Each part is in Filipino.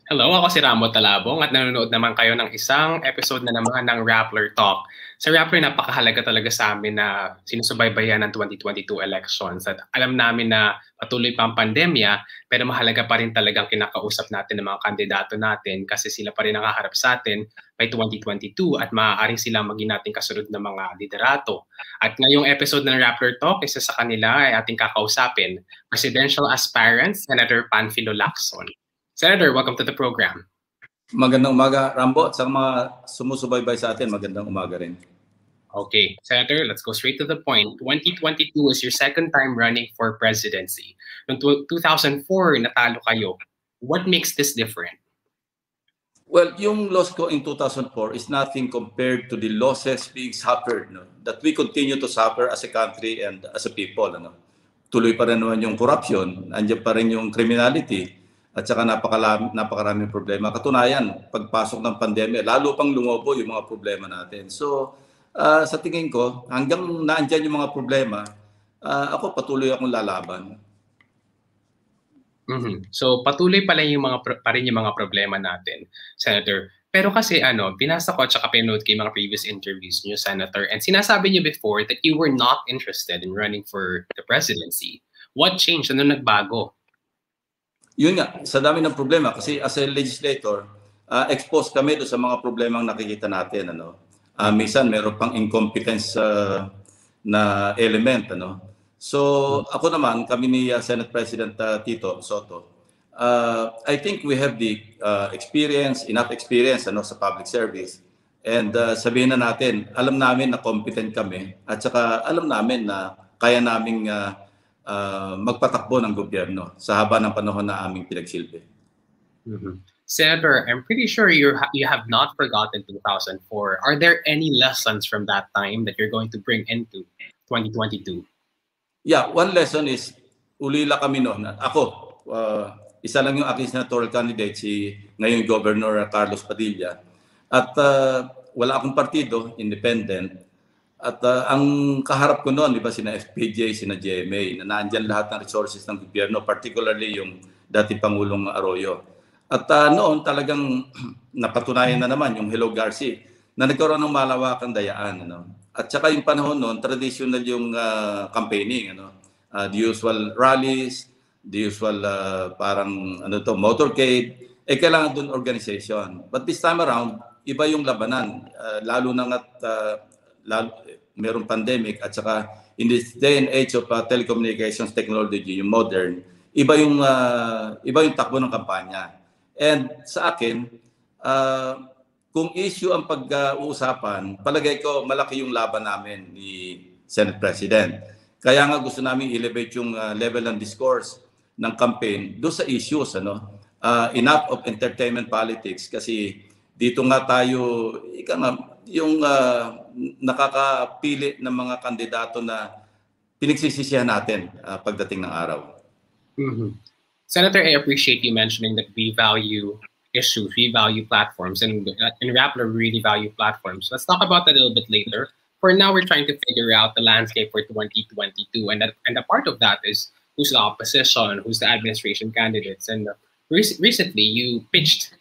Hello, ako si Rambo Talabong at nanonood naman kayo ng isang episode na naman ng Rappler Talk. Sa Rappler, napakahalaga talaga sa amin na sinusubaybayan ng 2022 elections. At alam namin na patuloy pa ang pandemya, pero mahalaga pa rin talagang kinakausap natin ng mga kandidato natin kasi sila pa rin nakaharap sa atin by 2022 at maaaring silang maging nating kasunod na mga liderato. At ngayong episode ng Rappler Talk, isa sa kanila ay ating kakausapin, presidential aspirant Senator Panfilo Lacson. Senator, welcome to the program. Magandang umaga, Rambo, at sa mga sumusubaybay sa atin, magandang umaga rin. Okay, Senator, let's go straight to the point. 2022 is your second time running for presidency. Noong 2004, natalo kayo. What makes this different? Well, yung loss ko in 2004 is nothing compared to the losses being suffered, that we continue to suffer as a country and as a people. Tuloy pa rin naman yung corruption, andiyan pa rin yung criminality, at saka napakaraming problema. Katunayan, pagpasok ng pandemya, lalo pang lumobo yung mga problema natin. So, sa tingin ko, hanggang naandyan yung mga problema, ako patuloy akong lalaban. So, patuloy pa rin yung mga problema natin, Senator. Pero kasi binasa ko at saka pinanood ko yung mga previous interviews niyo, Senator, and sinasabi niyo before that you were not interested in running for the presidency. What changed? Ano nagbago? Yun nga, sa dami ng problema kasi as a legislator, exposed kami doon sa mga problemang nakikita natin. Minsan meron pang incompetence na element. So ako naman, kami ni Senate President Tito Soto, I think we have the enough experience sa public service. And sabihin na natin, alam namin na competent kami at saka alam namin na kaya naming magpatakbo ng gobyerno sa haba ng panahon na aming pinagsilbi. Senator, I'm pretty sure you have not forgotten 2004. Are there any lessons from that time that you're going to bring into 2022? Yeah, one lesson is, ulila kami noon. Ako, isa lang yung aking senatorial candidate, si ngayong Governor Carlos Padilla. At wala akong partido, independent. At ang kaharap ko noon, di ba, sina FPJ, sina GMA, na naandyan lahat ng resources ng gobyerno, particularly yung dati Pangulong Arroyo. At noon talagang napatunayan na naman yung Hello Garci na nagkaroon ng malawakang dayaan. At saka yung panahon noon, traditional yung campaigning. The usual rallies, the usual parang motorcade, kailangan doon organization. But this time around, iba yung labanan, lalo na merong pandemic at saka in this day and age of telecommunications technology, yung modern, iba yung takbo ng kampanya. And sa akin, kung issue ang pag-uusapan, palagay ko malaki yung laban namin ni Senate President. Kaya nga gusto namin elevate yung level ng discourse ng campaign doon sa issues. Enough of entertainment politics kasi dito nga tayo, yung nakakapili ng mga kandidato na pinagsisisihan natin pagdating ng araw. Senator, I appreciate you mentioning that we value issues, we value platforms, and in Rappler we really value platforms. Let's talk about that a little bit later. For now, we're trying to figure out the landscape for 2022, and a part of that is who's the opposition, who's the administration candidates. And recently, you pitched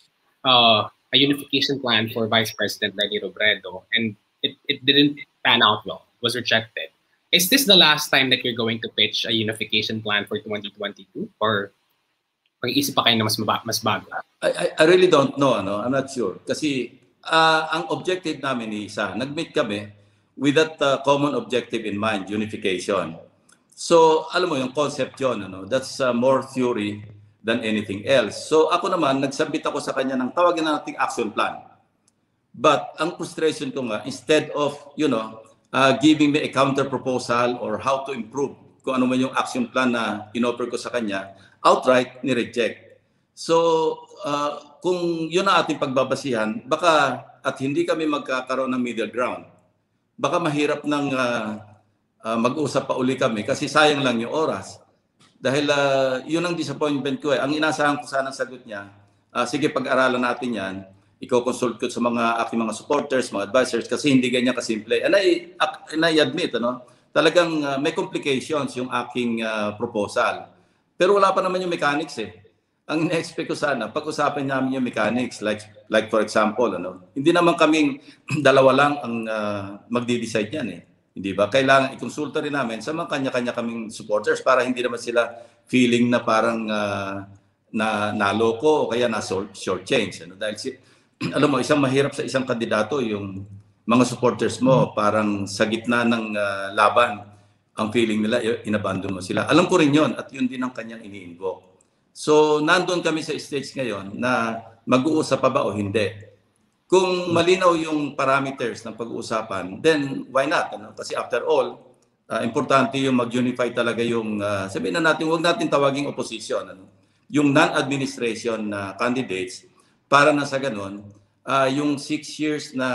a unification plan for Vice President Lenny Robredo, and it didn't pan out well, was rejected. Is this the last time that you're going to pitch a unification plan for 2022? Or mag-iisip pa kayo na mas bago? I really don't know. I'm not sure. Kasi ang objective namin ni nag-meet kami with that common objective in mind, unification. So, alam mo yung concept yun, that's more theory than anything else. So, ako naman, nagsabit ako sa kanya ng tawagin na nating action plan. But, ang frustration ko nga, instead of, giving me a counter proposal or how to improve kung ano man yung action plan na inoffer ko sa kanya, outright ni-reject. So, kung yun ang ating pagbabasihan, baka at hindi kami magkakaroon ng middle ground, baka mahirap nang mag-usap pa uli kami kasi sayang lang yung oras. Dahil yun ang disappointment ko. Ang inasahan ko sana sagot niya, sige pag-aralan natin yan, i-consult ko sa aking mga supporters, mga advisors, kasi hindi ganyan kasimple. And I admit, talagang may complications yung aking proposal. Pero wala pa naman yung mechanics . ang in-expect ko sana, pag-usapan namin yung mechanics, like for example, hindi naman kaming dalawa lang ang magdi-decide yan eh. Hindi ba? Kailangan ikonsulta rin namin sa mga kanya-kanya kaming supporters para hindi naman sila feeling na parang na naloko o kaya na short change. Dahil alam mo, isang mahirap sa isang kandidato yung mga supporters mo parang sa gitna ng laban, ang feeling nila inabandon mo sila. Alam ko rin yon at yun din ang kanyang ini-invoke. So, nandun kami sa stage ngayon na mag-uusap pa ba o hindi. Kung malinaw yung parameters ng pag-uusapan, then why not? Kasi after all, importante yung mag-unify talaga yung, sabihin na natin, huwag natin tawaging opposition. Yung non-administration candidates, para na sa ganun, yung 6 years na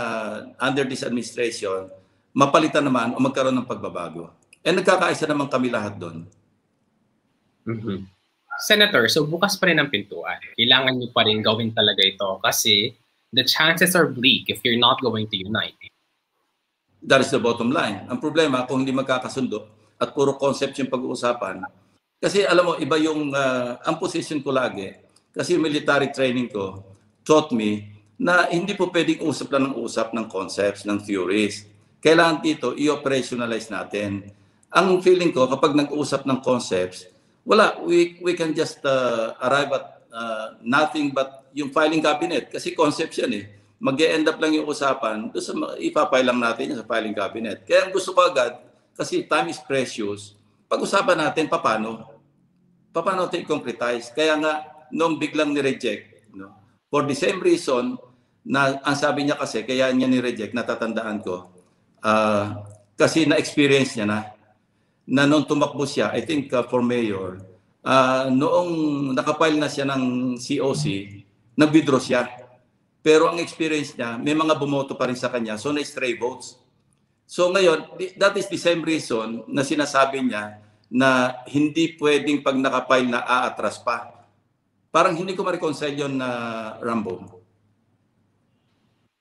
under this administration, mapalitan naman o magkaroon ng pagbabago. Nagkakaisa naman kami lahat doon. Mm-hmm. Senator, so bukas pa rin ang pintuan. Kailangan niyo pa rin gawin talaga ito kasi the chances are bleak if you're not going to unite. That is the bottom line. Ang problema, kung hindi magkakasundo at puro concept yung pag-uusapan, kasi alam mo, iba yung, ang position ko lagi, kasi yung military training ko taught me na hindi po pwedeng usap lang ng usap ng concepts, ng theories. Kailangan dito, i-operationalize natin. Ang feeling ko, kapag nag-usap ng concepts, wala, we can just arrive at nothing but yung filing cabinet. Kasi concepts yan eh. Mag-e-end up lang yung usapan, doon sa ipapile lang natin yung sa filing cabinet. Kaya ang gusto ko agad, kasi time is precious, pag-usapan natin paano natin i-concretize. Kaya nga, nung biglang ni-reject, for the same reason, na ang sabi niya kasi, kaya niya ni-reject, natatandaan ko, kasi na-experience niya na nung tumakbo siya, I think for mayor, noong nakapile na siya ng COC, nag-withdraw siya. Pero ang experience niya, may mga bumoto pa rin sa kanya, so na-stray votes. So ngayon, that is the same reason na sinasabi niya na hindi pwedeng pag nakapile na aatras pa. Parang hindi ko ma-reconcile yun na Rambo.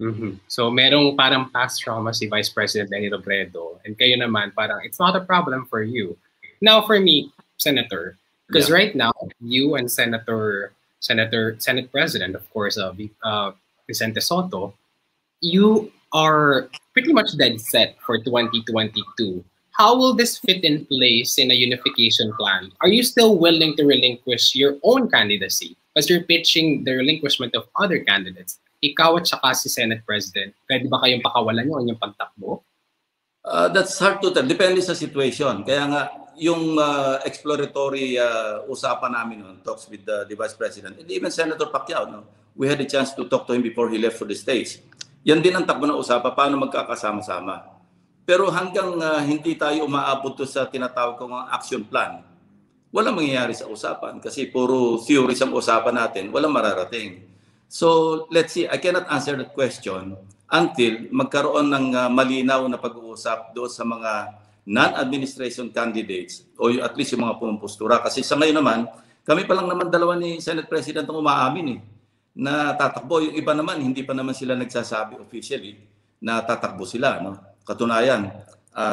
Mm-hmm. So merong parang past trauma si Vice President Lenny Robredo and kayo naman parang it's not a problem for you. Now for me, Senator, because right now you and Senate President, of course, Vicente Soto, you are pretty much dead set for 2022. How will this fit in place in a unification plan? Are you still willing to relinquish your own candidacy as you're pitching the relinquishment of other candidates? Ikaw at saka si Senate President, pwede ba kayong pakawalan yung inyong pagtakbo? That's hard to tell. Depende sa situation. Kaya nga, yung exploratory usapan namin talks with the Vice President, and even Senator Pacquiao, we had a chance to talk to him before he left for the States. Yan din ang takbo ng usapan, paano magkakasama-sama. Pero hanggang hindi tayo umaabot sa tinatawag kong action plan, walang mangyayari sa usapan kasi puro theories ang usapan natin, walang mararating. So, let's see, I cannot answer that question until magkaroon ng malinaw na pag-uusap doon sa mga non-administration candidates o at least yung mga pumupostura. Kasi sa ngayon naman, kami pa lang naman dalawa ni Senate President ang umaamin na tatakbo. Yung iba naman, hindi pa naman sila nagsasabi officially na tatakbo sila. Katunayan,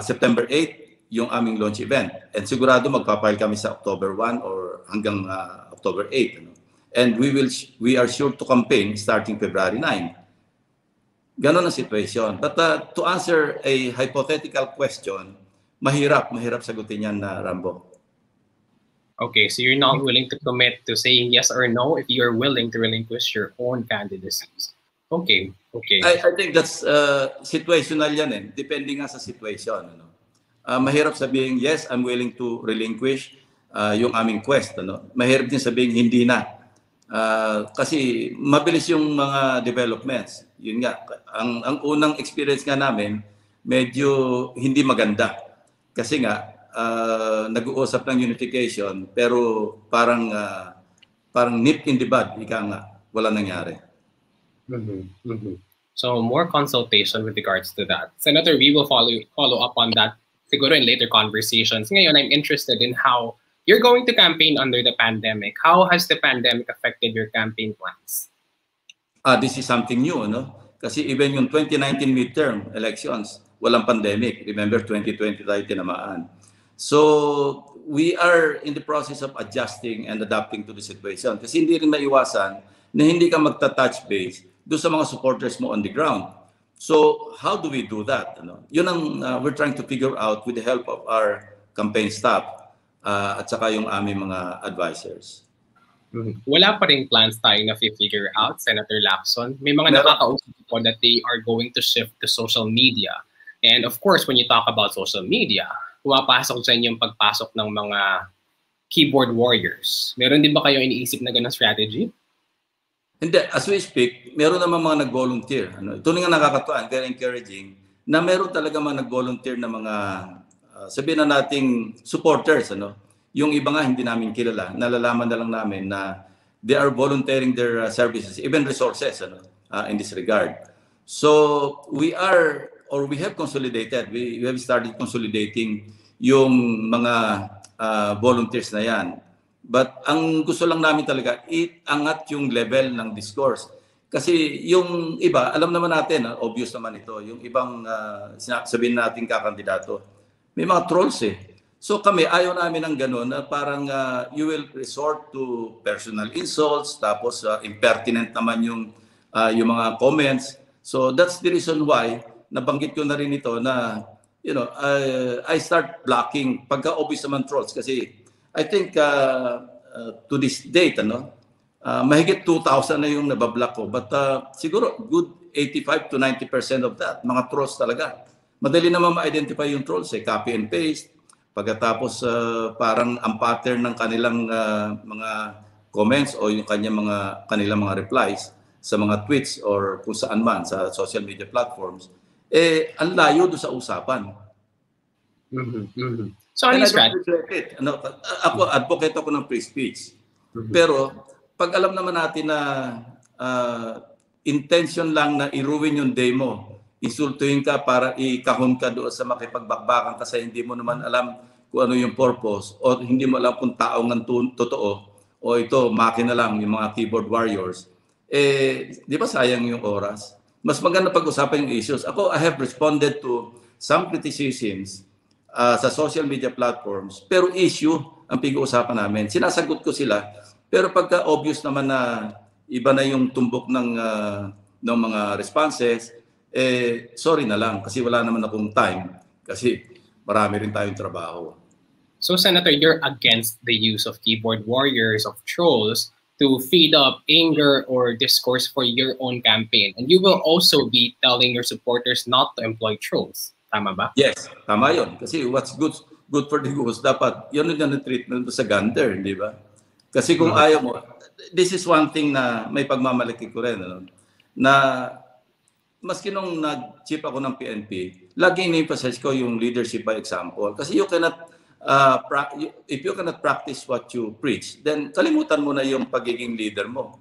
September 8, yung aming launch event. And sigurado magpapile kami sa October 1 or hanggang October 8. And we are sure to campaign starting February 9. Ganon ang situation. But to answer a hypothetical question, mahirap sagutin yan na Rambo. Okay, so you're not willing to commit to saying yes or no if you're willing to relinquish your own candidacies. Okay. I think that's situational yan Depende nga sa situation. Mahirap sabihin, yes, I'm willing to relinquish yung aming quest. Mahirap din sabihin, hindi na. Kasi mabilis yung mga developments. Yun nga, ang unang experience nga namin, medyo hindi maganda. Kasi nga, nag-uusap ng unification, pero parang nip in the bud, ika nga, wala nangyari. So more consultation with regards to that. Senator, we will follow up on that siguro in later conversations. Ngayon, I'm interested in how you're going to campaign under the pandemic. How has the pandemic affected your campaign plans? This is something new, Kasi even yung 2019 midterm elections, walang pandemic. Remember, 2020 tayo tinamaan. So we are in the process of adjusting and adapting to the situation. Kasi hindi rin maiwasan na hindi ka magta-touch base doon sa mga supporters mo on the ground. So how do we do that? Ano? Yun ang we're trying to figure out with the help of our campaign staff at saka yung aming mga advisors. Wala pa rin plans tayo na figure out, Senator Lacson. May mga nakakausap po that they are going to shift to social media. And of course, when you talk about social media, pumapasok sa inyo yung pagpasok ng mga keyboard warriors. Meron din ba kayo iniisip na ganang strategy? Hindi. As we speak, meron naman mga nag-volunteer. Ano? Ito nga nakakatuwa, very encouraging, na meron talaga mga nag-volunteer na mga, sabihin na nating supporters. Ano? Yung iba nga hindi namin kilala. Nalalaman na lang namin na they are volunteering their services, even resources in this regard. So we have consolidated. We have started consolidating yung mga volunteers na yan. But ang gusto lang namin talaga, iangat yung level ng discourse. Kasi yung iba, alam naman natin, obvious naman ito, yung ibang sabihin natin kakandidato, may mga trolls eh. So kami, ayaw namin ng gano'n na parang you will resort to personal insults, tapos impertinent naman yung mga comments. So that's the reason why, nabanggit ko na rin ito na, you know, I start blocking pagka obvious naman trolls. Kasi I think to this date, mahigit 2,000 na yung nabablock ko. But siguro good 85 to 90% of that, mga trolls talaga. Madali naman ma-identify yung trolls eh. Copy and paste. Pagkatapos parang ang pattern ng kanilang mga comments o yung kanilang mga replies sa mga tweets or kung saan man sa social media platforms, ang layo doon sa usapan. So, ano yung strategy? Ako, advocate ako ng free speech. Pero, pag alam naman natin na intention lang na i-ruin yung day mo, insultuhin ka para ikahon ka doon sa makipagbakbakan kasi hindi mo naman alam kung ano yung purpose o hindi mo alam kung tao ng totoo o ito, makina lang yung mga keyboard warriors, di ba sayang yung oras? Mas maganda pag-usapan yung issues. Ako, I have responded to some criticisms sa social media platforms, pero issue ang pag-uusapan namin. Sinasagot ko sila, pero pagka obvious naman na iba na yung tumbok ng mga responses, sorry na lang kasi wala naman akong time kasi marami rin tayong trabaho. So, Senator, you're against the use of keyboard warriors, of trolls, to feed up anger or discourse for your own campaign. And you will also be telling your supporters not to employ trolls. Tama ba? Yes, tama yun. Kasi what's good for the goose, dapat yun yung treatment sa gander, di ba? Kasi kung ayaw mo, this is one thing na may pagmamalaki ko rin, na maski nung nag-chief ako ng PNP, laging in-emphasize ko yung leadership by example. Kasi you cannot, if you cannot practice what you preach, then kalimutan mo na yung pagiging leader mo.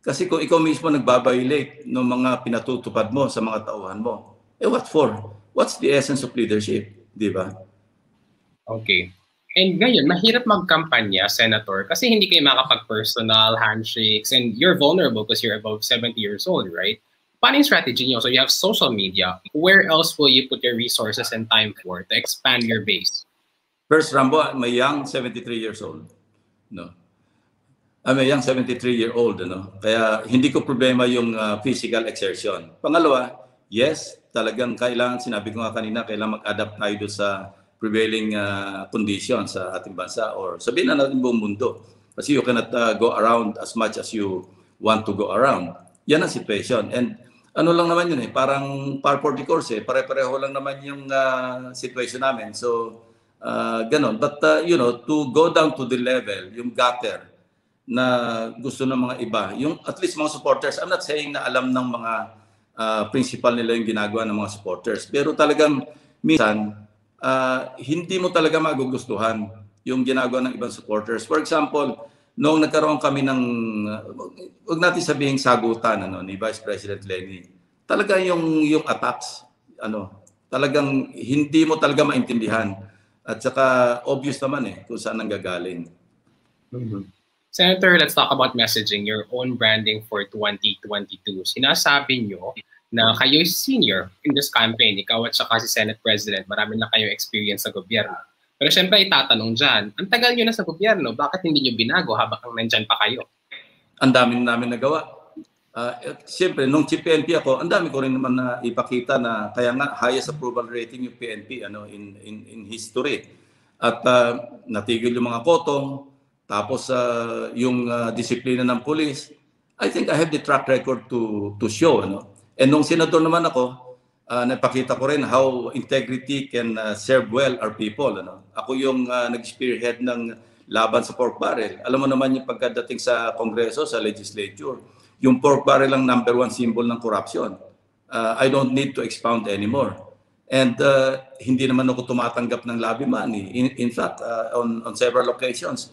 Kasi kung ikaw mismo nagbabiolate ng mga pinatutupad mo sa mga tauhan mo, what for? What's the essence of leadership? Di ba? Okay. And ngayon, mahirap magkampanya, Senator, kasi hindi kayo makapag-personal handshakes and you're vulnerable because you're above 70 years old, right? Paano yung strategy nyo? So you have social media. Where else will you put your resources and time for to expand your base? First, Rambo, I'm a young 73 years old. No. I'm a young 73-year-old. Kaya hindi ko problema yung physical exertion. Pangalawa, yes, talagang kailangan, sinabi ko nga kanina, kailangan mag-adapt tayo doon sa prevailing conditions sa ating bansa or sabihin na natin buong mundo. Kasi you cannot go around as much as you want to go around. Yan ang situation. And ano lang naman yun parang par for the course pare-pareho lang naman yung situation namin. So, ganon. But, to go down to the level, yung gutter na gusto ng mga iba, yung at least mga supporters, I'm not saying na alam ng mga principal nila yung ginagawa ng mga supporters. Pero talagang minsan, hindi mo talaga magugustuhan yung ginagawa ng ibang supporters. For example, noong nagkaroon kami ng, huwag natin sabihin sagutan ni Vice President Lenny, talaga yung attacks, talagang hindi mo talaga maintindihan. At saka obvious naman kung saan nanggagaling. Senator, let's talk about messaging, your own branding for 2022. Sinasabi nyo na kayo'y senior in this campaign. Ikaw at saka si Senate President, marami na kayong experience sa gobyerno. Pero syempre itatanong dyan, ang tagal nyo na sa gobyerno, bakit hindi nyo binago habang nandyan pa kayo? Ang dami namin nagawa. Siyempre, nung chief PNP ako, ang dami ko rin naman na ipakita na kaya nga highest approval rating yung PNP in history. At natigil yung mga kotong, tapos yung disiplina ng police. I think I have the track record to show. And nung senador naman ako, napakita ko rin how integrity can serve well our people. Ako yung nag-spearhead ng laban sa pork barrel. Alam mo naman yung pagkadating sa Kongreso, sa legislature, yung pork barrel ang number one symbol ng corruption. I don't need to expound anymore. And hindi naman ako tumatanggap ng lobby money. In fact, on several occasions,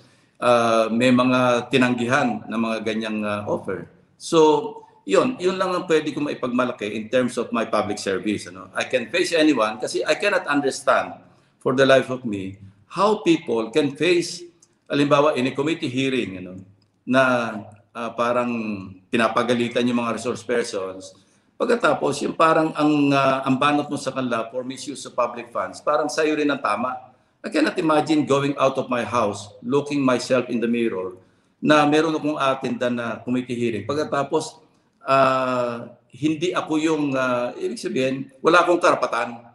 may mga tinanggihan na mga ganyang offer. So, yun lang ang pwede ko maipagmalaki in terms of my public service. I can face anyone kasi I cannot understand for the life of me how people can face, halimbawa in a committee hearing, na parang pinapagalitan yung mga resource persons. Pagkatapos, yung parang ang banat mo sa kanila for misuse of public funds, parang sa'yo rin ang tama. I cannot imagine going out of my house, looking myself in the mirror, na meron akong attendan na committee hearing. Pagkatapos, hindi ako yung, ibig sabihin, wala akong karapatan,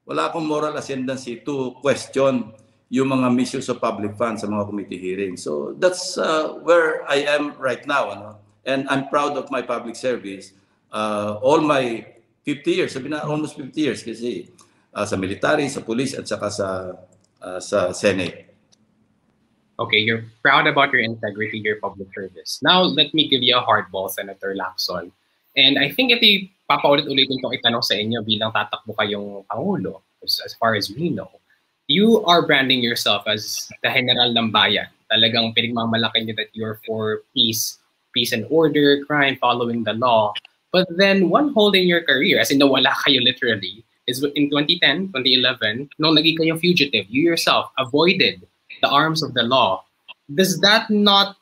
wala akong moral ascendancy to question yung mga misuse of public funds sa mga committee hearings. So that's where I am right now. And I'm proud of my public service. All my 50 years, sabi na almost 50 years kasi sa military, sa police, at saka sa Senate. Okay, you're proud about your integrity, your public service. Now, let me give you a hardball, Senator Lacson. And I think ito papaulit-ulitin itong itanong sa inyo bilang tatakbo kayong Pangulo, as far as we know. You are branding yourself as the General ng Bayan. Talagang pinagmamalaki niyo that you're for peace and order, crime, following the law. But then one hole in your career, as in nawala kayo literally, is in 2010, 2011, nung naging kayong fugitive, you yourself avoided the arms of the law. Does that not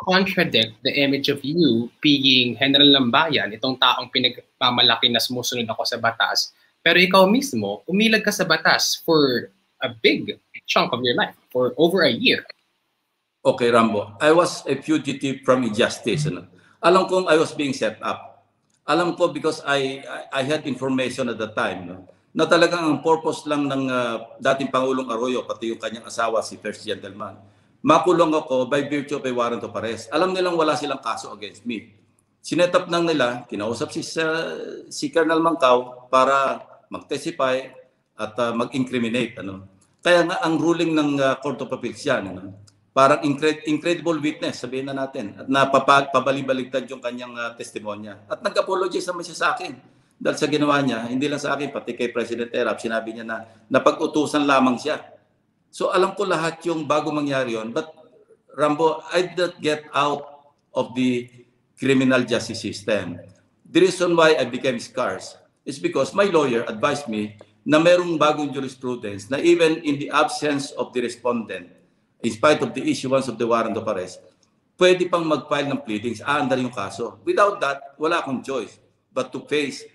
contradict the image of you being General ng Bayan, itong taong pinagmamalaki na sumusunod ako sa batas, pero ikaw mismo, umilag ka sa batas for a big chunk of your life, for over a year? Okay, Rambo. I was a fugitive from injustice. Alam kong I was being set up. Alam ko because I had information at the time na talagang ang purpose lang ng dating Pangulong Arroyo, pati yung kanyang asawa, si First Gentleman, makulong ako by virtue of a warrant of arrest. Alam nilang wala silang kaso against me. Sinetap nang nila, kinausap si Colonel Mangkaw para mag-testify at mag-incriminate. Kaya nga ang ruling ng Court of Appeals yan, parang incredible witness, sabihin na natin, at napabalibaligtad yung kanyang testimonya. At nag-apologize naman siya sa akin. Dahil sa ginawa niya, hindi lang sa akin, pati kay President Erap, sinabi niya na napag-utusan lamang siya. So alam ko lahat yung bago mangyari yun. But Rambo, I did not get out of the criminal justice system. The reason why I became scarce is because my lawyer advised me na merong bagong jurisprudence na even in the absence of the respondent, in spite of the issuance of the warrant of arrest, pwede pang mag-file ng pleadings, aandar yung kaso. Without that, wala akong choice but to face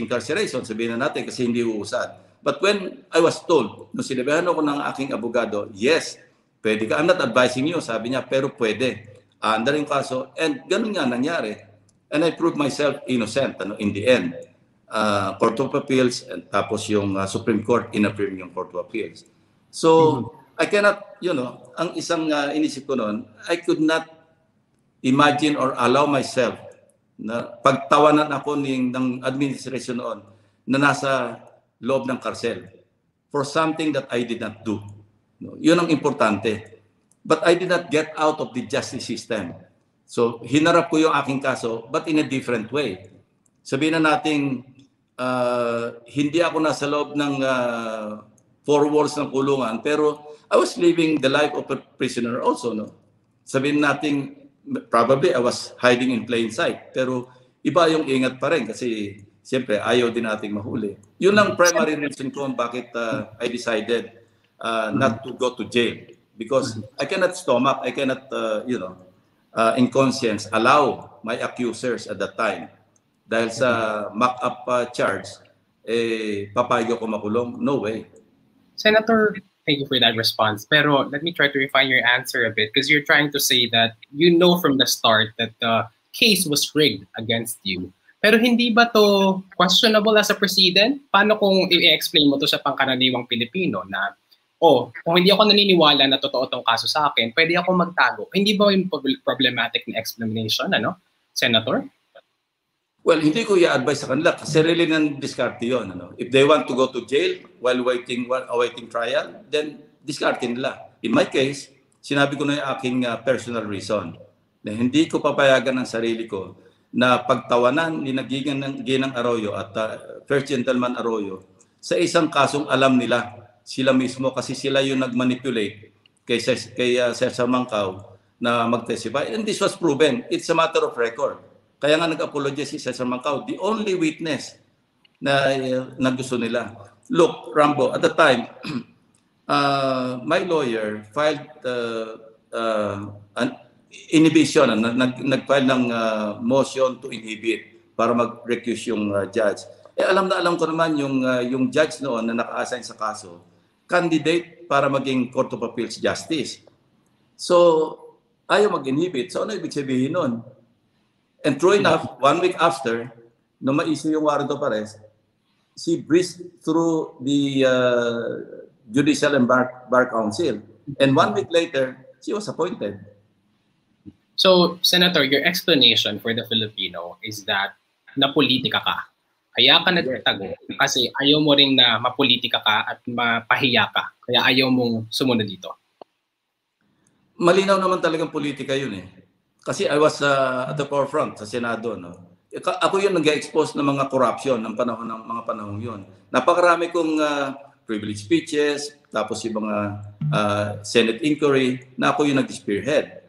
incarceration, sabihin na natin kasi hindi uusad. But when I was told, nung sinabihan ako ng aking abogado, yes, pwede ka. I'm not advising you, sabi niya, pero pwede. Aandar yung kaso. And ganun nga nangyari. And I proved myself innocent in the end. Court of Appeals, and tapos yung Supreme Court, in-affirm yung Court of Appeals. So, I cannot, ang isang inisip ko noon, I could not imagine or allow myself na pagtawanan ako ng administration noon na nasa loob ng karsel for something that I did not do. Yun ang importante. But I did not get out of the justice system. So, hinarap ko yung aking kaso, but in a different way. Sabihin na natin, hindi ako nasa loob ng four walls ng kulungan, pero I was living the life of a prisoner also. Sabihin natin, probably I was hiding in plain sight, pero iba yung ingat pa rin kasi siyempre ayaw din nating mahuli. Yun ang primary reason ko bakit I decided not to go to jail, because I cannot stomach, I cannot, in conscience, allow my accusers at that time, dahil sa mock-up charge, papayag ko makulong. No way. Senator, thank you for that response. Pero let me try to refine your answer a bit because you're trying to say that you know from the start that the case was rigged against you. Pero hindi ba to questionable as a president? Paano kung i-explain mo to sa pangkaraniwang Pilipino na, oh, kung hindi ako naniniwala na totoo tong kaso sa akin, pwede ako magtago. Hindi ba yung problematic na explanation, ano, Senator? Well, hindi ko i-advise sa kanila kasi really nang diskarte yun. Ano? If they want to go to jail while awaiting trial, then diskarte nila. In my case, sinabi ko na yung aking personal reason na hindi ko papayagan ang sarili ko na pagtawanan ni Ginang Arroyo at First Gentleman Arroyo sa isang kasong alam nila sila mismo kasi sila yung nag-manipulate kay Cesar Mancao na mag-testify. And this was proven. It's a matter of record. Kaya nga nag-apologize si Cesar Mancao, the only witness na gusto nila. Look, Rambo, at the time, my lawyer filed an inhibition, nag-file ng motion to inhibit para mag-recuse yung judge. Alam na alam ko naman yung judge noon na naka-assign sa kaso, candidate para maging Court of Appeals Justice. So, ayaw mag-inhibit. So, ano ibig sabihin nun? And true enough, 1 week after, nung ma-issue yung warrant of arrest, she breezed through the Judicial and Bar Council. And 1 week later, she was appointed. So, Senator, your explanation for the Filipino is that napolitika ka. Kaya ka nagtago kasi ayaw mo ring na mapolitika ka at mapahiya ka. Kaya ayaw mong sumunod dito. Malinaw naman talagang politika yun eh. Kasi I was at the forefront sa Senado. No? Ako yung nag-expose ng mga corruption ng mga panahon yun. Napakarami kong privilege speeches, tapos yung mga Senate inquiry, na ako yung nag-spearhead.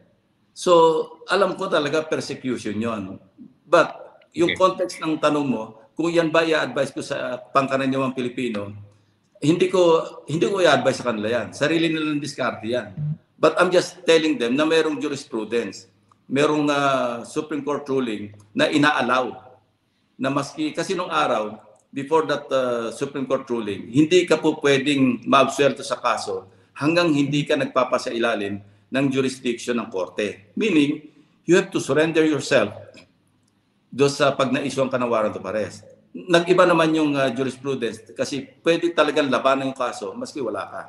So, alam ko talaga persecution yon. But, yung context ng tanong mo, kung yan ba i-advise ko sa pangkaraniwang Pilipino, hindi ko i-advise sa kanila yan. Sarili nilang diskarte yan. But I'm just telling them na mayroong jurisprudence, merong Supreme Court ruling na ina-allow na maski, kasi nung araw, before that Supreme Court ruling, hindi ka po pwedeng maabsuelto sa kaso hanggang hindi ka nagpapasa ilalim ng jurisdiction ng korte. Meaning, you have to surrender yourself doon sa pag na-issuean ka ng warrant of arrest. Nag-iba naman yung jurisprudence kasi pwede talagang labanan yung kaso maski wala ka.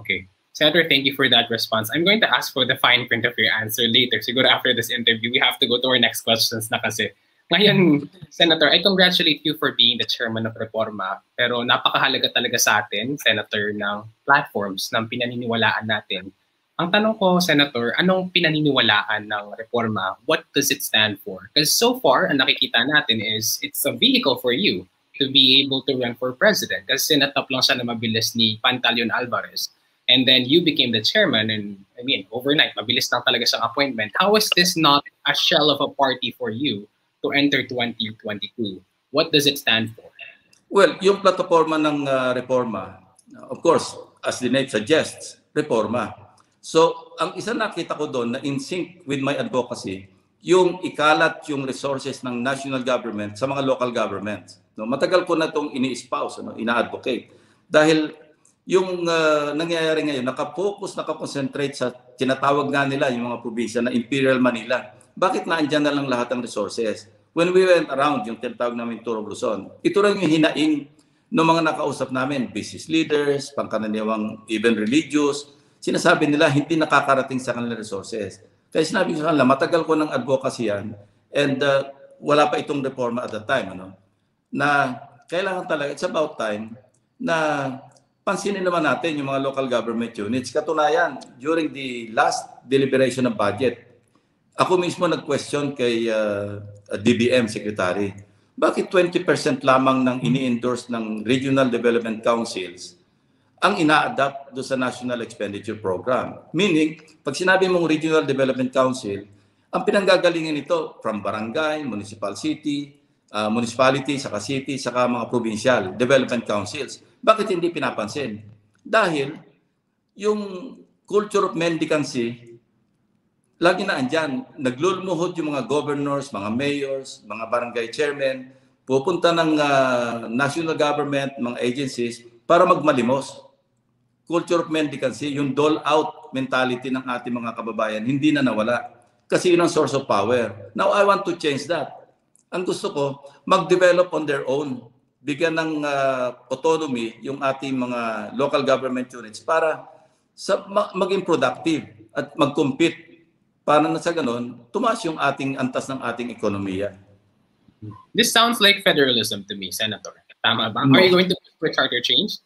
Okay. Senator, thank you for that response. I'm going to ask for the fine print of your answer later. Siguro after this interview, we have to go to our next questions na kasi. Ngayon, Senator, I congratulate you for being the chairman of Reforma. Pero napakahalaga talaga sa atin, Senator, ng platforms ng pinaniniwalaan natin. Ang tanong ko, Senator, anong pinaniniwalaan ng Reforma? What does it stand for? Because so far, ang nakikita natin is it's a vehicle for you to be able to run for president. Kasi natap lang siya na mabilis ni Pantaleon Alvarez. And then you became the chairman and, I mean, overnight, mabilis lang talaga siyang appointment. How is this not a shell of a party for you to enter 2022? What does it stand for? Well, yung plataforma ng Reforma, of course, as the name suggests, Reforma. So, ang isa nakita ko doon na in sync with my advocacy, yung ikalat yung resources ng national government sa mga local governments. No, matagal ko na itong ini-espouse, ina-advocate. Dahil yung nangyayari ngayon, nakakonsentrate sa tinatawag nga nila yung mga probinsya na Imperial Manila. Bakit naandyan na lang lahat ng resources? When we went around, yung tinatawag namin Tour of Luzon, ito lang yung hinaing ng mga nakausap namin, business leaders, pangkaraniwang even religious, sinasabi nila hindi nakakarating sa kanilang resources. Kaya sinabi ko sa kanila, matagal ko ng advocacy yan and wala pa itong reforma at the time. Na kailangan talaga, it's about time na pansinin naman natin yung mga local government units. Katunayan, during the last deliberation ng budget, ako mismo nag-question kay DBM Secretary, bakit 20% lamang ng ini-endorse ng Regional Development Councils ang ina-adapt do sa National Expenditure Program? Meaning, pag sinabi mong Regional Development Council, ang pinanggagalingan nito from barangay, municipality, saka city, saka mga provincial development councils. Bakit hindi pinapansin? Dahil yung culture of mendicancy, lagi na andyan. Naglulumuhod yung mga governors, mga mayors, mga barangay chairmen, pupunta ng national government, mga agencies, para magmalimos. culture of mendicancy, yung dole-out mentality ng ating mga kababayan, hindi na nawala. Kasi yun ang source of power. Now, I want to change that. Ang gusto ko, mag-develop on their own. Bigyan ng autonomy yung ating mga local government units para maging productive at mag-compete para na sa ganon, tumaas yung antas ng ating ekonomiya. This sounds like federalism to me, Senator. Tama ba? No. Are you going to push charter change?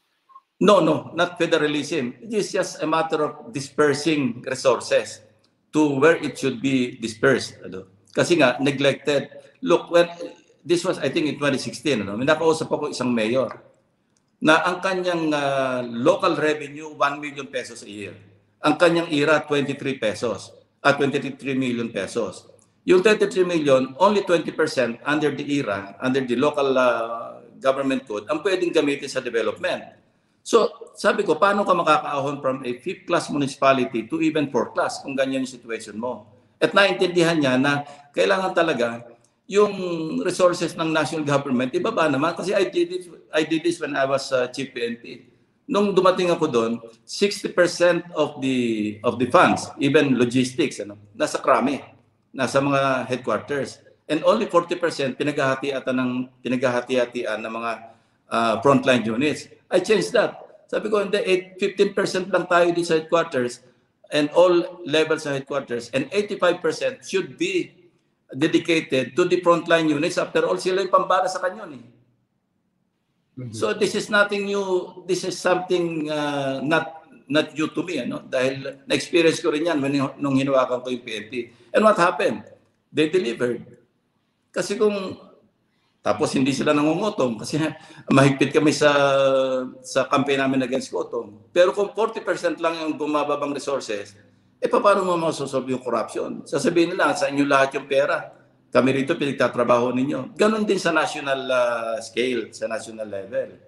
No, not federalism. It is just a matter of dispersing resources to where it should be dispersed. Kasi nga, neglected. Look, when this was, I think, in 2016, may nakausap ako isang mayor na ang kanyang local revenue, 1 million pesos a year. Ang kanyang IRA, 23 pesos. 23 million pesos. Yung 23 million, only 20% under the IRA, under the local government code, ang pwedeng gamitin sa development. So, sabi ko, paano ka makakaahon from a 5th class municipality to even 4th class kung ganyan yung situation mo? At naintindihan niya na kailangan talaga yung resources ng national government, ibaba naman. Kasi I did this when I was chief PNP. Nung dumating ako doon, 60% of the funds, even logistics, nasa krami, nasa mga headquarters. And only 40% pinaghahati-hatian ng mga frontline units. I changed that. Sabi ko, hindi, 15% lang tayo di sa headquarters and all levels of headquarters, and 85% should be dedicated to the frontline units. After all, sila yung pambara sa kanyon. So this is nothing new. This is something not new to me. Dahil na-experience ko rin yan nung hinawakan ko yung PNP. And what happened? They delivered. Kasi tapos hindi sila nangungutom kasi mahigpit kami sa campaign namin against gutom. Pero kung 40% lang yung bumababang resources, paano mo masosolve yung corruption? Sasabihin nila, sa inyo lahat yung pera. Kami rito pinagtatrabaho ninyo. Ganon din sa national scale, sa national level.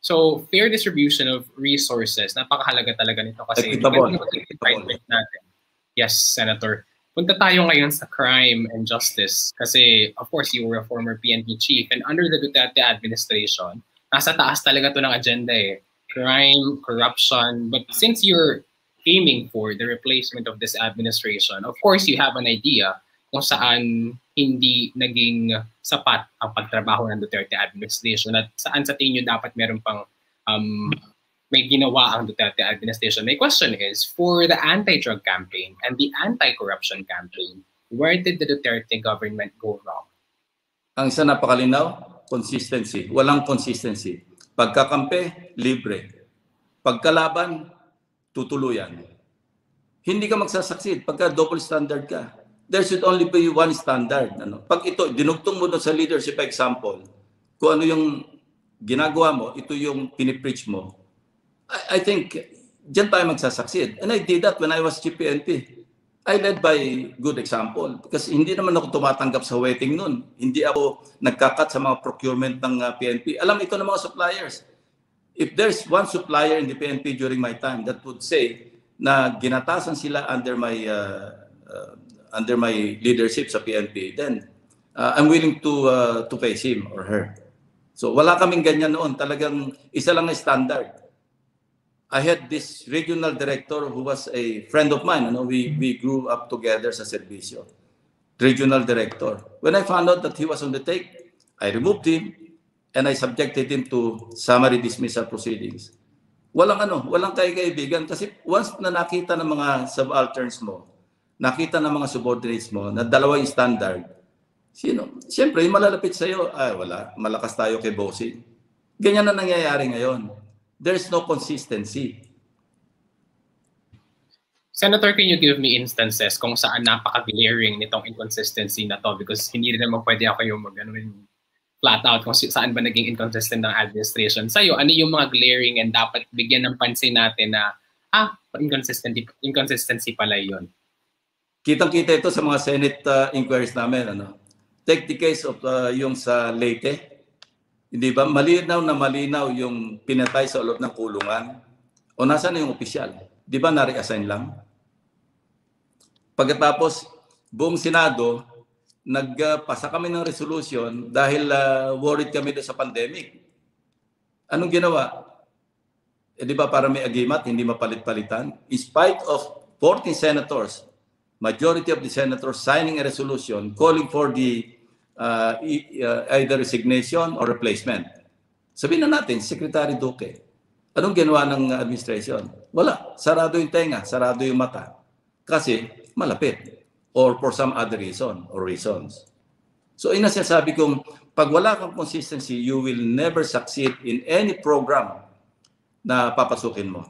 So, fair distribution of resources, napakahalaga talaga nito kasi natin. Yes, Senator. Punta tayo ngayon sa crime and justice kasi, of course, you were a former PNP chief and under the Duterte administration, nasa taas talaga to ng agenda crime, corruption. But since you're aiming for the replacement of this administration, of course, you have an idea kung saan hindi naging sapat ang pagtrabaho ng Duterte administration at saan sa tingin nyo dapat meron pang may ginawa ang Duterte administration. My question is, for the anti-drug campaign and the anti-corruption campaign, where did the Duterte government go wrong? Ang isa napakalinaw, consistency. Walang consistency. Pagkakampi, libre. Pagkalaban, tutuluyan. Hindi ka magsasucceed pagka double standard ka. There should only be one standard. Pag ito, dinugtong mo sa leadership example, kung ano yung ginagawa mo, ito yung pinipreach mo, I think diyan tayo magsasucceed. And I did that when I was chief PNP. I led by good example. Kasi hindi naman ako tumatanggap sa waiting noon. Hindi ako nagkakat sa mga procurement ng PNP. Alam ito ng mga suppliers. If there's one supplier in the PNP during my time that would say na ginatasan sila under my leadership sa PNP, then I'm willing to face him or her. So wala kaming ganyan noon. Talagang isa lang na standard. I had this regional director who was a friend of mine. We grew up together sa serbisyo. Regional director. When I found out that he was on the take, I removed him and I subjected him to summary dismissal proceedings. Walang kaibigan kasi once na nakita ng mga subalterns mo, nakita ng mga subordinates mo na dalawa yung standard, siyempre yung malalapit sa'yo, wala, malakas tayo kay bossing. Ganyan na nangyayari ngayon. There's no consistency. Senator, can you give me instances kung saan napaka-glaring nitong inconsistency na to? Because hindi rin naman pwede ako yung flat out kung saan ba naging inconsistent ng administration. Sa'yo, ano yung mga glaring and dapat bigyan ng pansin natin na, inconsistency pala yun? Kitang-kita ito sa mga Senate inquiries namin. Take the case of yung sa Leyte. Hindi ba? Malinaw yung pinatay sa loob ng kulungan. O nasaan na yung opisyal? Di ba na-reassign lang? Pagkatapos, buong Senado, nagpasa kami ng resolution dahil worried kami doon sa pandemic. Anong ginawa? di ba para may agimat, hindi mapalit-palitan? In spite of 14 senators, majority of the senators signing a resolution calling for the either resignation or replacement. Sabihin na natin, Secretary Duque, anong ginawa ng administration? Wala. Sarado yung tenga, sarado yung mata. Kasi malapit. Or for some other reason or reasons. So inasasabi kong, pag wala kang consistency, you will never succeed in any program na papasukin mo.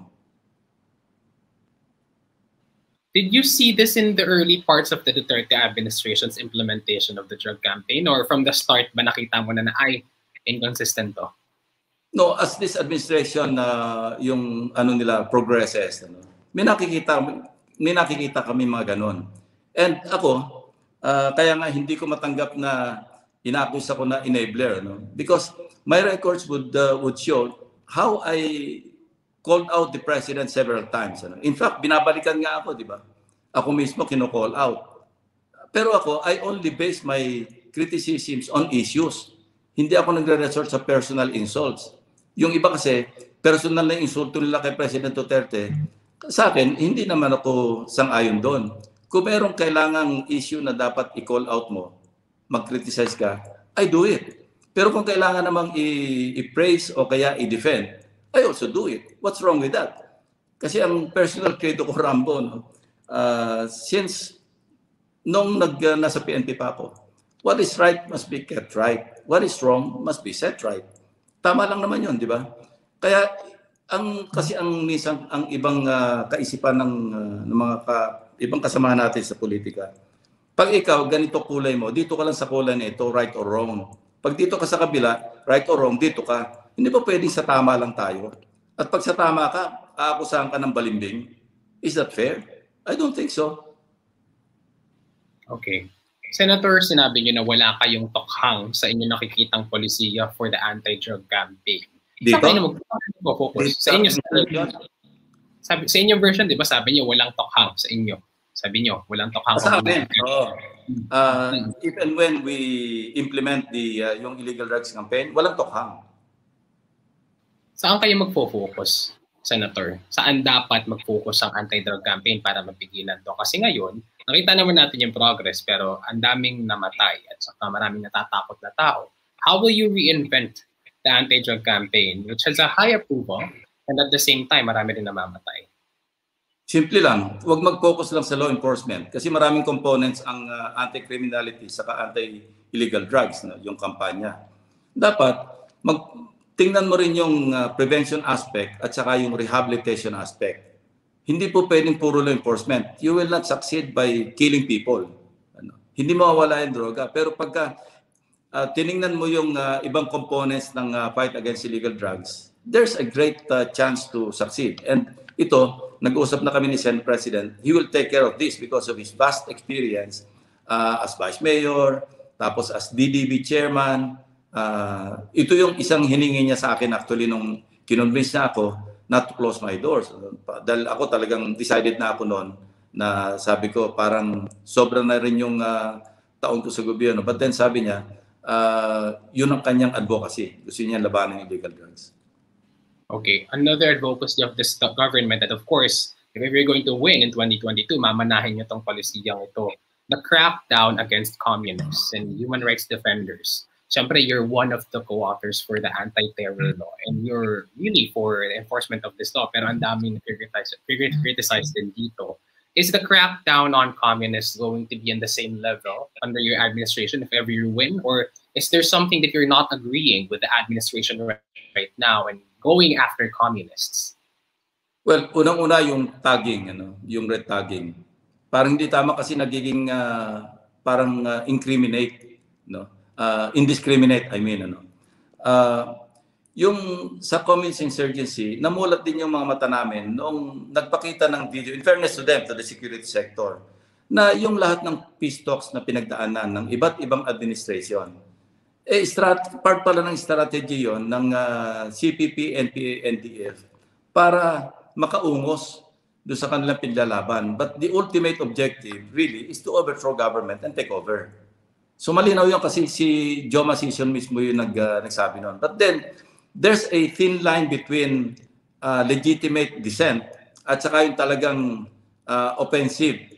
Did you see this in the early parts of the Duterte administration's implementation of the drug campaign? Or from the start ba nakita mo na ay, inconsistent to? No, as this administration, yung ano nila, progresses, may nakikita kami mga ganon. And ako, kaya nga hindi ko matanggap na inakus ako na enabler. Because my records would show how I called out the president several times. In fact, binabalikan nga ako, di ba? Ako mismo kino-call out. Pero ako, I only base my criticisms on issues. Hindi ako nagre-resort sa personal insults. Yung iba kasi, personal na insulto nila kay President Duterte, sa akin, hindi naman ako sang-ayon doon. Kung merong kailangang issue na dapat i-call out mo, mag-criticize ka, I do it. Pero kung kailangan namang i-praise o kaya i-defend, I also do it. What's wrong with that? Kasi ang personal credo ko, Rambo, since nung nasa PNP pa ako, what is right must be kept right. What is wrong must be set right. Tama lang naman yun, di ba? Kaya kasi ang minsan ang ibang kaisipan ng mga ibang kasamahan natin sa politika. Pag ikaw ganito kulay mo, dito ka lang sa kulay nito, right or wrong. Pag dito ka sa kabila, right or wrong, dito ka. Hindi ba pwedeng sa tama lang tayo? At pag sa tama ka, aakusahan ka ng balimbing? Is that fair? I don't think so. Okay. Senator, sinabi niyo na wala kayong tokhang sa inyo nakikitang polisiya for the anti-drug campaign. Dito? Sa inyo mag-focus? Sa inyo, sa inyong version, di ba, sabi niyo walang tokhang sa inyo. Sabi niyo, walang tokhang. Sa amin, if and when we implement yung illegal drugs campaign, walang tokhang. Saan kayo mag-focus, Senator? Saan dapat mag-focus ang anti-drug campaign para mapigilan to? Kasi ngayon, nakita naman natin yung progress pero ang daming namatay at saka maraming natatakot na tao. How will you reinvent the anti-drug campaign which has a high approval and at the same time marami rin namamatay? Simple lang, huwag mag-focus lang sa law enforcement kasi maraming components ang anti-criminality saka anti-illegal drugs, yung kampanya. Dapat tingnan mo rin yung prevention aspect at saka yung rehabilitation aspect. Hindi po pwedeng puro law enforcement. You will not succeed by killing people. Hindi mawawala yung droga. Pero pagka tiningnan mo yung ibang components ng fight against illegal drugs, there's a great chance to succeed. And ito, nag-usap na kami ni Senate President, he will take care of this because of his vast experience as Vice Mayor, tapos as DDB Chairman. Ito yung isang hiningi niya sa akin actually nung kinonvince niya ako not to close my doors. Dahil ako talagang decided na ako noon na sabi ko parang sobra na rin yung taon ko sa gobyerno. But then sabi niya, yun ang kanyang advocacy. Gusto niya labanan yung illegal drugs. Okay. Another advocacy of this government that of course, if we're going to win in 2022, mamanahin niyo itong polisiyang ito. The crackdown against communists and human rights defenders. Siyempre, you're one of the co-authors for the anti-terror law and you're really for the enforcement of this law pero ang daming criticized din dito. Is the crackdown on communists going to be in the same level under your administration if ever you win? Or is there something that you're not agreeing with the administration right now and going after communists? Well, unang-una yung tagging, yung red tagging. Parang hindi tama kasi nagiging parang incriminate, indiscriminate, I mean, yung sa communist insurgency, namulat din yung mga mata namin noong nagpakita ng video, in fairness to them, to the security sector, na yung lahat ng peace talks na pinagdaanan ng iba't ibang administration, part pala ng strategy yon ng CPP, NPA, NDF para makaungos doon sa kanilang pinlalaban. But the ultimate objective really is to overthrow government and take over. So malinaw yun kasi si Joma Sison mismo yung nagsabi noon. But then, there's a thin line between legitimate dissent at saka yung talagang offensive,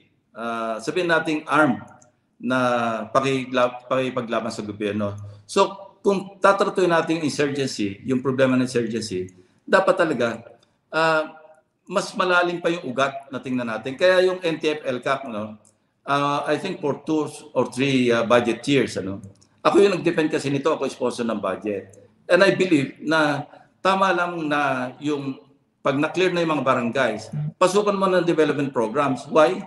sabihin nating armed na pakipaglaban sa gobyerno. So, kung tatratuin natin yung insurgency, yung problema ng insurgency, dapat talaga mas malalim pa yung ugat na tingnan natin. Kaya yung NTF-LCAC, I think for 2 or 3 budget years, ako yung nag-defend kasi nito, ako sponsor ng budget. And I believe na tama lang na yung pag na-clear na yung mga barangays, pasukan mo ng development programs. Why?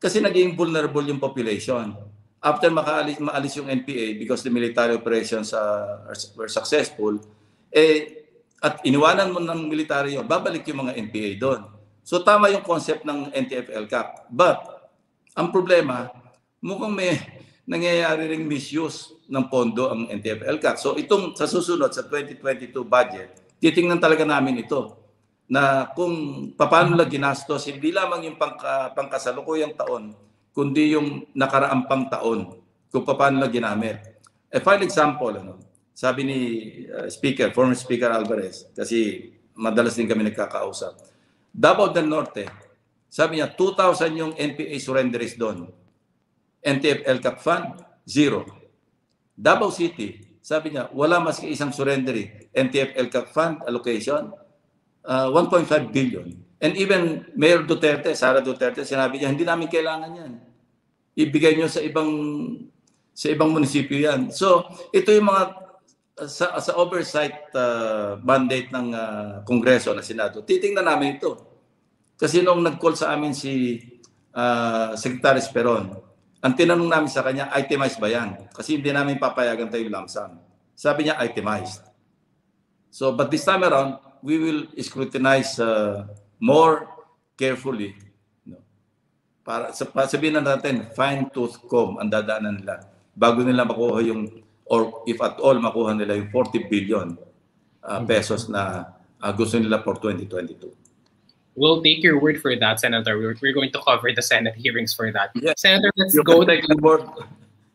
Kasi naging vulnerable yung population. After maalis yung NPA because the military operations were successful, at iniwanan mo ng military yun, babalik yung mga NPA doon. So tama yung concept ng NTF-LCAC. But ang problema, mukhang may nangyayari ring misuse ng pondo ang NTF-LCAC. So itong sa susunod, sa 2022 budget, titingnan talaga namin ito na kung paano lang ginastos, hindi lamang yung pangkasalukuyang taon, kundi yung nakaraang pang taon, kung paano lang ginamit. A fine example, sabi ni former Speaker Alvarez, kasi madalas din kami nagkakausap, Davao del Norte, sabi niya, 2,000 yung NPA surrenderies doon. NTF-LCAC fund, 0. Davao City, sabi niya, wala maski isang surrendery. NTF-LCAC fund allocation, 1.5 billion. And even Mayor Duterte, Sara Duterte, sinabi niya, hindi namin kailangan yan. Ibigay niyo sa ibang munisipyo yan. So, ito yung mga sa oversight mandate ng Kongreso na Senado. Titingnan namin ito. Kasi nung nag-call sa amin si Secretary Esperon, ang tinanong namin sa kanya, itemized ba yan? Kasi hindi namin papayagan tayo lump sum. Sabi niya, itemized. So, but this time around, we will scrutinize more carefully. Para sabihin na natin, fine-tooth comb ang dadaanan nila bago nila makuha yung, or if at all, makuha nila yung 40 billion pesos na gusto nila for 2022. We'll take your word for that, Senator. We're going to cover the Senate hearings for that. Yeah. Senator, let's go to the board.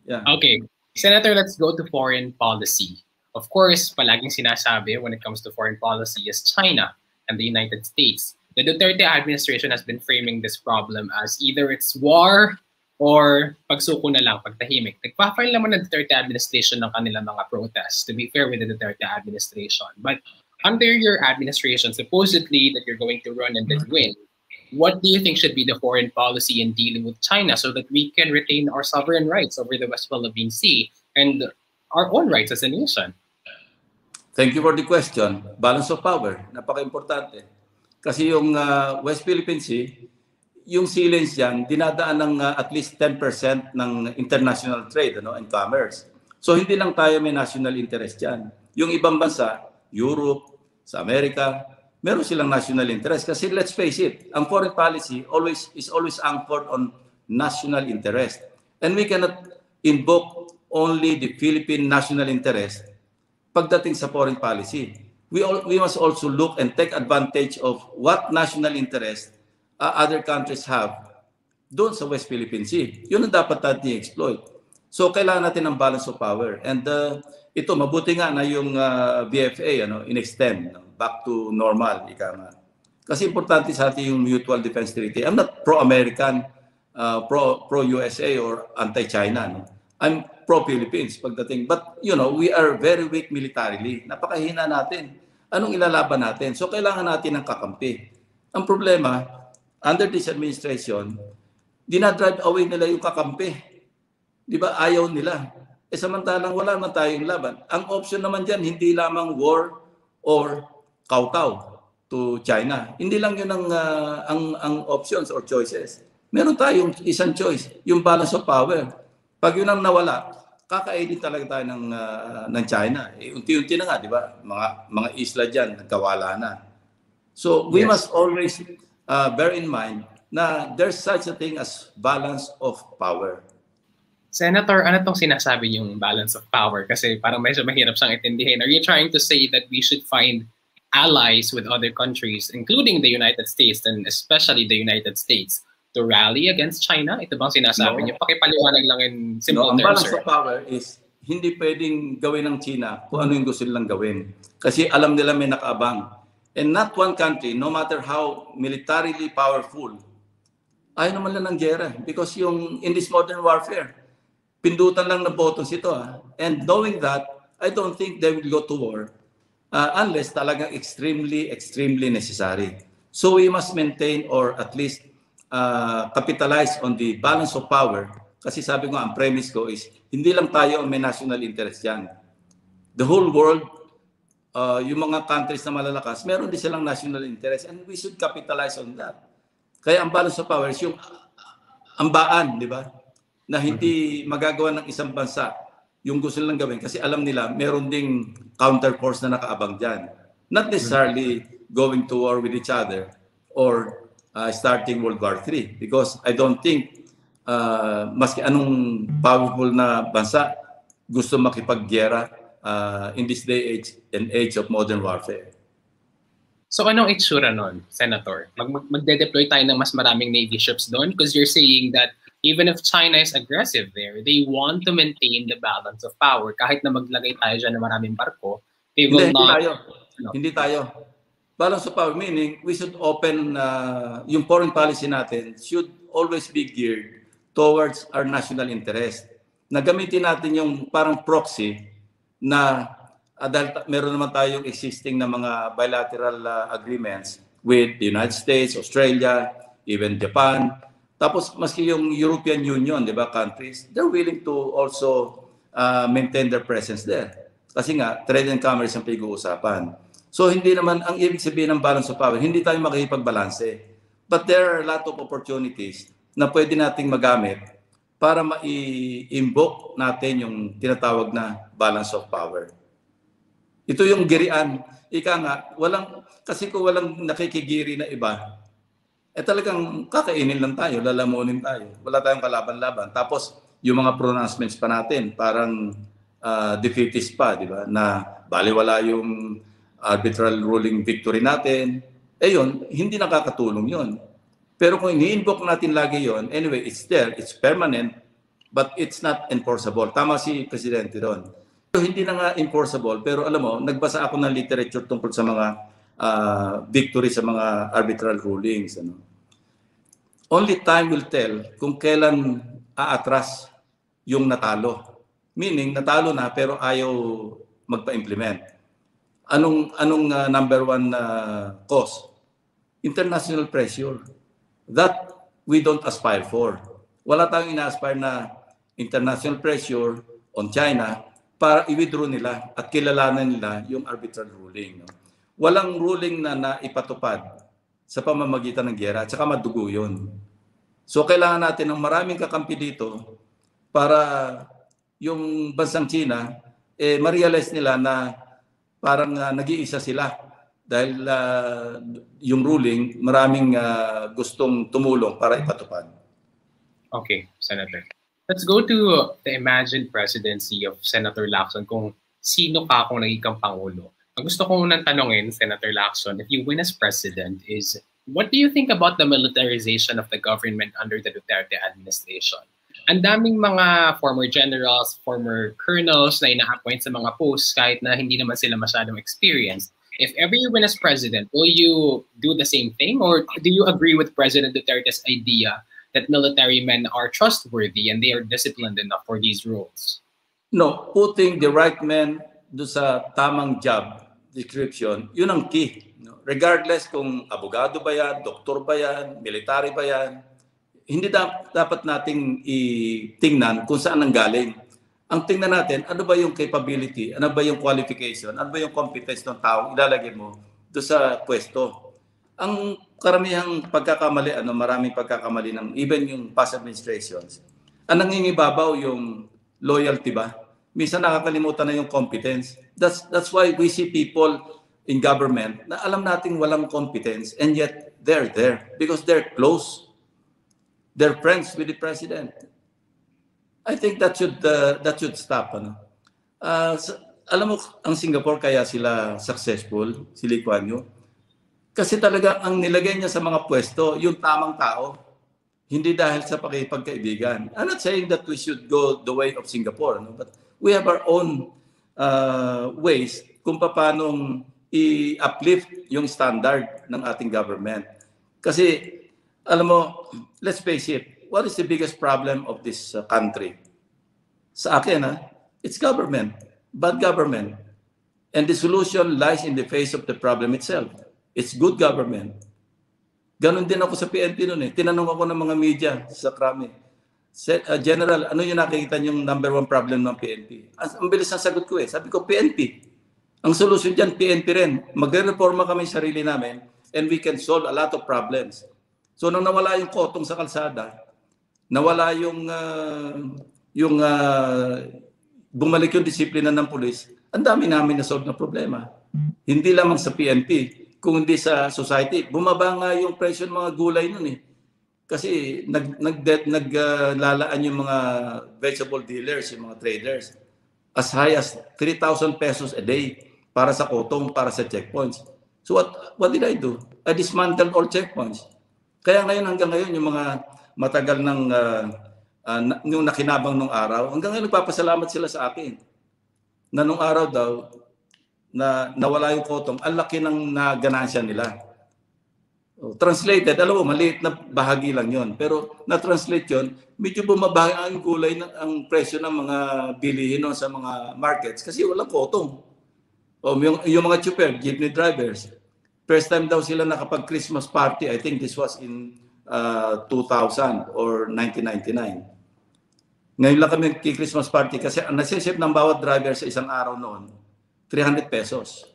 Yeah. Okay. Senator, let's go to foreign policy. Of course, palaging sinasabi when it comes to foreign policy is China and the United States. The Duterte administration has been framing this problem as either it's war or pagsuko na lang, pagtahimik. Nagpa-file naman ng Duterte administration ng kanilang mga protests, to be fair with the Duterte administration. But under your administration, supposedly that you're going to run and then win, what do you think should be the foreign policy in dealing with China so that we can retain our sovereign rights over the West Philippine Sea and our own rights as a nation? Thank you for the question. Balance of power, napaka-importante. Kasi yung West Philippine Sea, yung sea lanes dyan, dinadaan ng at least 10% ng international trade and commerce. So hindi lang tayo may national interest dyan. Yung ibang bansa, Europe, sa Amerika, meron silang national interest. Kasi let's face it, ang foreign policy is always anchored on national interest. And we cannot invoke only the Philippine national interest pagdating sa foreign policy. We must also look and take advantage of what national interest other countries have doon sa West Philippine Sea. Yun ang dapat natin i-exploit. So, kailangan natin ng balance of power. And ito, mabuti nga na yung VFA in-extend back to normal. Kasi importante sa atin yung Mutual Defense Treaty. I'm not pro-American, pro-USA or anti-China. I'm pro-Philippines pagdating. But, we are very weak militarily. Napakahina natin. Anong ilalaban natin? So, kailangan natin ng kakampi. Ang problema, under this administration, dinadrive away nila yung kakampi. Di ba? Ayaw nila. Samantalang wala naman tayong laban. Ang option naman dyan, hindi lamang war or kowtow to China. Hindi lang yun ang options or choices. Meron tayong isang choice, yung balance of power. Pag yun ang nawala, kakainin talaga tayo ng China. Unti-unti na nga, di ba? Mga isla dyan, nagkawala na. So we must always bear in mind na there's such a thing as balance of power. Senator, ano tong sinasabi yung balance of power? Kasi parang medyo mahirap siyang intindihin. Are you trying to say that we should find allies with other countries, including the United States and especially the United States, to rally against China? Ito bang sinasabi niyo? Pakipaliwanag lang in simple terms, ang balance sir. of power is hindi pwedeng gawin ng China kung ano yung gusto nilang gawin. Kasi alam nila may nakaabang. And not one country, no matter how militarily powerful, ayaw naman lang ng gera. Because in this modern warfare, pindutan lang ng buttons ito. And knowing that, I don't think they will go to war unless talagang extremely, extremely necessary. So we must maintain or at least capitalize on the balance of power. Kasi sabi ko, ang premise ko is, hindi lang tayo ang may national interest yan. The whole world, yung mga countries na malalakas, meron din silang national interest and we should capitalize on that. Kaya ang balance of power is yung ambaan, di ba? Na hindi magagawa ng isang bansa yung gusto nilang gawin kasi alam nila meron ding counterforce na nakaabang dyan. Not necessarily going to war with each other or starting World War III because I don't think maski anong powerful na bansa gusto makipaggera in this day and age of modern warfare. So anong itsura nun, Senator? Magde-deploy tayo ng mas maraming Navy ships doon? Because you're saying that even if China is aggressive there, they want to maintain the balance of power. Kahit na maglagay tayo dyan ng maraming barko, they will not... Hindi tayo. Balance of power, meaning we should open, yung foreign policy natin should always be geared towards our national interest. Nagamitin natin yung parang proxy na dahil meron naman tayong existing na mga bilateral agreements with the United States, Australia, even Japan. Tapos maski yung European Union, di ba, countries, they're willing to also maintain their presence there. Kasi nga, trade and commerce ang pinag-uusapan. So hindi naman, ang ibig sabihin ng balance of power, hindi tayo makikipagbalanse. But there are a lot of opportunities na pwede nating magamit para ma-invoke natin yung tinatawag na balance of power. Ito yung girian. Ika nga, kasi kung walang nakikigiri na iba, talagang kakainin lang tayo, lalamunin tayo. Wala tayong kalaban-laban. Tapos, yung mga pronouncements pa natin, parang defeatist pa, di ba? Na baliwala yung arbitral ruling victory natin. Yun, hindi nakakatulong yun. Pero kung ini-invoke natin lagi yun, anyway, it's there, it's permanent, but it's not enforceable. Tama si Presidente doon. So, hindi na nga enforceable, pero alam mo, nagbasa ako ng literature tungkol sa mga victory sa mga arbitral rulings. Ano? Only time will tell kung kailan aatras yung natalo. Meaning, natalo na pero ayaw magpa-implement. Anong number one cause? International pressure. That we don't aspire for. Wala tayong ina-aspire na international pressure on China para i-withdraw nila at kilalanan nila yung arbitral ruling. No? Walang ruling na naipatupad sa pamamagitan ng giyera at saka madugo yun. So kailangan natin ng maraming kakampi dito para yung bansang China, ma-realize nila na parang nag-iisa sila dahil yung ruling maraming gustong tumulong para ipatupad. Okay, Senator. Let's go to the imagined presidency of Senator Lacson kung sino ka kung naging kang Pangulo. Ang gusto ko munang tanongin, Senator Lacson, if you win as president is, what do you think about the militarization of the government under the Duterte administration? Ang daming mga former generals, former colonels na ina-appoint sa mga posts kahit na hindi naman sila masyadong experienced. If ever you win as president, will you do the same thing? Or do you agree with President Duterte's idea that military men are trustworthy and they are disciplined enough for these roles? No, putting the right men do sa tamang job description, yun ang key. No? Regardless kung abogado ba yan, doktor ba yan, military ba yan, hindi dapat nating itingnan kung saan ang galing. Ang tingnan natin, ano ba yung capability, ano ba yung qualification, ano ba yung competence ng tao ilalagay mo do sa pwesto. Ang karamihang pagkakamali, maraming pagkakamali ng even yung past administrations, ang nangingibabaw yung loyalty ba? Minsan nakakalimutan na yung competence. That's why we see people in government na alam nating walang competence and yet they're there because they're close. They're friends with the president. I think that should stop. Alam mo, ang Singapore kaya sila successful, si Lee Kuan Yew, kasi talaga ang nilagay niya sa mga pwesto, yung tamang tao, hindi dahil sa pakipagkaibigan. I'm not saying that we should go the way of Singapore, but we have our own ways kung paano i-uplift yung standard ng ating government. Kasi, alam mo, let's face it, what is the biggest problem of this country? Sa akin, it's government, bad government. And the solution lies in the face of the problem itself. It's good government. Ganon din ako sa PNP noon eh. Tinanong ako ng mga media sa Krami. General, ano yung nakikita niyong number one problem ng PNP? Ang bilis ng sagot ko eh. Sabi ko, PNP. Ang solusyon dyan, PNP rin. Magre-reforma kami sarili namin and we can solve a lot of problems. So nung nawala yung kotong sa kalsada, nawala yung bumalik yung disiplina ng pulis, ang dami namin na-solve na problema. Hindi lamang sa PNP, kung hindi sa society. Bumaba nga yung presyo ng mga gulay nun eh. Kasi naglalaan yung mga vegetable dealers, yung mga traders, as high as 3,000 pesos a day para sa kotong, para sa checkpoints. So what did I do? I dismantled all checkpoints. Kaya ngayon, hanggang ngayon, yung mga matagal ng yung nakinabang nung araw, hanggang ngayon nagpapasalamat sila sa akin. Na nung araw daw, na nawala yung kotong, ang laki ng naganansya nila. Translated, alam mo, maliit na bahagi lang yon. Pero na-translate yun, medyo bumaba ang gulay, ang presyo ng mga bilihin sa mga markets kasi walang kotong. Yung mga chuper, jeepney drivers, first time daw sila nakapag-Christmas party, I think this was in 2000 or 1999. Ngayon lang kami Christmas party kasi ang nasisip ng bawat driver sa isang araw noon, 300 pesos.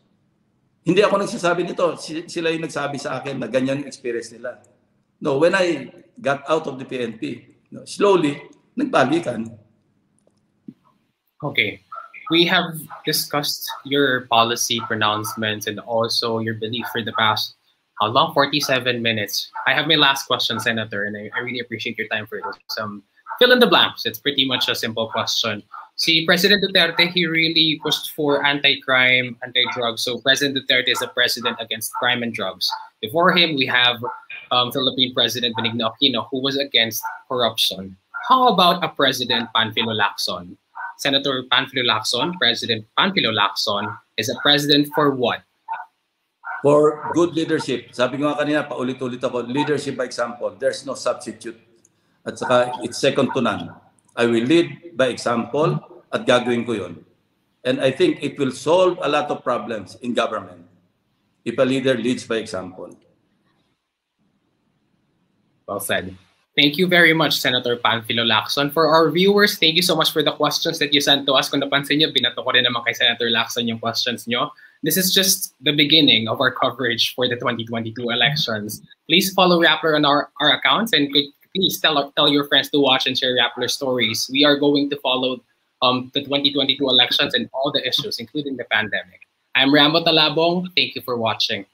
Hindi ako nagsasabi nito. Sila yung nagsabi sa akin na ganyan yung experience nila. No, when I got out of the PNP, slowly, nagbalikan. Okay. We have discussed your policy pronouncements and also your belief for the past, how long? 47 minutes. I have my last question, Senator, and I really appreciate your time for this. Fill in the blanks. It's pretty much a simple question. See, President Duterte, he really pushed for anti-crime, anti-drugs. So President Duterte is a president against crime and drugs. Before him, we have Philippine President Benigno Aquino, who was against corruption. How about a President Panfilo Lacson? Senator Panfilo Lacson, President Panfilo Lacson, is a president for what? For good leadership. Sabi ko nga kanina, paulit-ulit ako, leadership by example. There's no substitute. At saka, it's second to none. I will lead by example at gagawin ko yun. And I think it will solve a lot of problems in government if a leader leads by example. Well said. Thank you very much, Senator Panfilo Lacson. For our viewers, thank you so much for the questions that you sent to us. Kung napansin nyo, binato ko rin naman kay Senator Lacson yung questions nyo. This is just the beginning of our coverage for the 2022 elections. Please follow Rappler on our accounts and please tell your friends to watch and share Rappler stories. We are going to follow the 2022 elections and all the issues, including the pandemic. I'm Rambo Talabong. Thank you for watching.